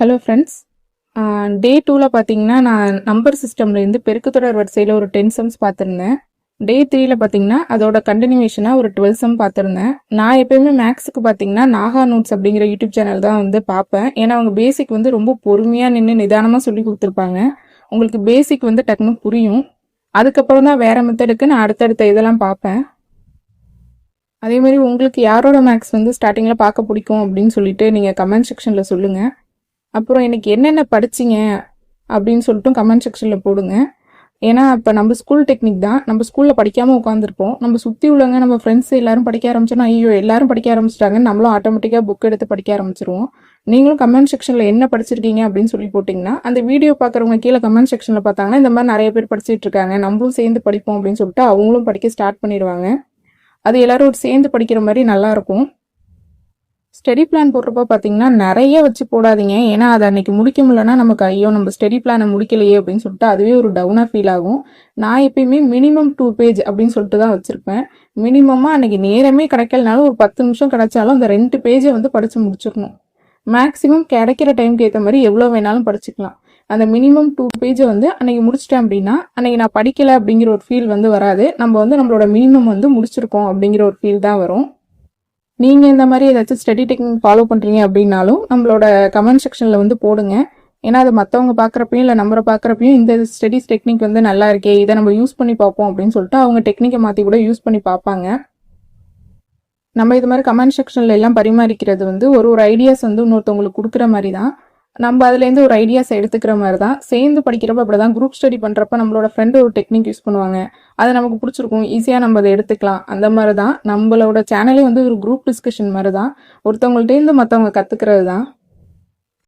Hello friends. டே 2ல் பார்த்தீங்கன்னா நான் நம்பர் சிஸ்டம்லேருந்து பெருக்குத்தொடர் வரிசையில் ஒரு 10 சம்ஸ் பார்த்துருந்தேன். டே 3ல் பார்த்தீங்கன்னா அதோட கண்டினியூஷனாக ஒரு 12 சம் பார்த்துருந்தேன். நான் எப்பயுமே மேக்ஸுக்கு பார்த்தீங்கன்னா நாகா நோட்ஸ் அப்படிங்கிற யூடியூப் சேனல் தான் வந்து பார்ப்பேன். ஏன்னா அவங்க பேசிக் வந்து ரொம்ப பொறுமையாக நின்று நிதானமாக சொல்லி கொடுத்துருப்பாங்க. உங்களுக்கு பேசிக் வந்து டக்குன்னு புரியும். அதுக்கப்புறம் தான் வேறு மெத்தடுக்கு நான் அடுத்தடுத்த இதெல்லாம் பார்ப்பேன். அதே மாதிரி உங்களுக்கு யாரோட மேக்ஸ் வந்து ஸ்டார்டிங்கில் பார்க்க பிடிக்கும் அப்படின்னு சொல்லிட்டு நீங்கள் கமெண்ட் செக்ஷனில் சொல்லுங்கள். அப்புறம் எனக்கு என்னென்ன படிச்சிங்க அப்படின்னு சொல்லிட்டு கமெண்ட் செக்ஷனில் போடுங்க. ஏன்னா இப்போ நம்ம ஸ்கூல் டெக்னிக் தான், நம்ம ஸ்கூலில் படிக்காமல் உட்காந்துருப்போம். நம்ம சுற்றி உள்ளவங்க நம்ம ஃப்ரெண்ட்ஸ் எல்லாரும் படிக்க ஆரம்பிச்சோன்னா ஐயோ எல்லாரும் படிக்க ஆரம்பிச்சிட்டாங்க, நம்மளும் ஆட்டோமேட்டிக்காக புக் எடுத்து படிக்க ஆரம்பிச்சிருவோம். நீங்களும் கமெண்ட் செக்ஷனில் என்ன படிச்சிருக்கீங்க அப்படின்னு சொல்லி போட்டிங்கன்னா அந்த வீடியோ பார்க்குறவங்க கீழே கமெண்ட் செக்ஷனில் பார்த்தாங்கன்னா இந்த மாதிரி நிறைய பேர் படிச்சுட்டு இருக்காங்க, நம்மளும் சேர்ந்து படிப்போம் அப்படின்னு சொல்லிட்டு அவங்களும் படிக்க ஸ்டார்ட் பண்ணிடுவாங்க. அது எல்லாரும் சேர்ந்து படிக்கிற மாதிரி நல்லாயிருக்கும். ஸ்டடி பிளான் போடுறப்ப பார்த்தீங்கன்னா நிறைய வச்சு போடாதீங்க. ஏன்னா அதை அன்னைக்கு முடிக்க முடியலன்னா நமக்கு ஐயோ நம்ம ஸ்டடி பிளானை முடிக்கலையே அப்படின்னு சொல்லிட்டு அதுவே ஒரு டவுனாக ஃபீல் ஆகும். நான் எப்பயுமே மினிமம் 2 பேஜ் அப்படின்னு சொல்லிட்டு தான் வச்சுருப்பேன். மினிமமாக அன்னைக்கு நேரமே கிடைக்கலனாலும் ஒரு 10 நிமிஷம் கிடைச்சாலும் அந்த 2 பேஜை வந்து படித்து முடிச்சிடணும். மேக்ஸிமம் கிடைக்கிற டைமுக்கு ஏற்ற மாதிரி எவ்வளோ வேணாலும் படிச்சுக்கலாம். அந்த மினிமம் 2 பேஜை வந்து அன்னைக்கு முடிச்சிட்டேன் அப்படின்னா அன்னைக்கு நான் படிக்கலை அப்படிங்கிற ஒரு ஃபீல் வந்து வராது. நம்ம வந்து நம்மளோட மினிமம் வந்து முடிச்சிருக்கோம் அப்படிங்கிற ஒரு ஃபீல் தான் வரும். நீங்கள் இந்த மாதிரி ஏதாச்சும் ஸ்டடி டெக்னிக் ஃபாலோ பண்ணுறீங்க அப்படின்னாலும் நம்மளோட கமெண்ட் செக்ஷனில் வந்து போடுங்க. ஏன்னா அது மற்றவங்க பார்க்குறப்பையும் இல்லை நம்மளை பார்க்குறப்பையும் இந்த ஸ்டடிஸ் டெக்னிக் வந்து நல்லா இருக்கே, இதை நம்ம யூஸ் பண்ணி பார்ப்போம் அப்படின்னு சொல்லிட்டு அவங்க டெக்னிக்கை மாற்றி கூட யூஸ் பண்ணி பார்ப்பாங்க. நம்ம இது மாதிரி கமெண்ட் செக்ஷனில் எல்லாம் பரிமாறிக்கிறது வந்து ஒரு ஐடியாஸ் வந்து இன்னொருத்தவங்களுக்கு கொடுக்குற மாதிரி தான். நம்ம அதுலேருந்து ஒரு ஐடியாஸ் எடுத்துக்கிற மாதிரி தான். சேர்ந்து படிக்கிறப்ப அப்படி தான். குரூப் ஸ்டடி பண்ணுறப்ப நம்மளோட ஃப்ரெண்டு ஒரு டெக்னிக் யூஸ் பண்ணுவாங்க, அது நமக்கு பிடிச்சிருக்கும், ஈஸியாக நம்ம அதை எடுத்துக்கலாம். அந்த மாதிரி தான் நம்மளோட சேனலே வந்து ஒரு குரூப் டிஸ்கஷன் மாதிரி தான், ஒருத்தவங்கள்ட்டேருந்து மற்றவங்க கற்றுக்கிறது தான்.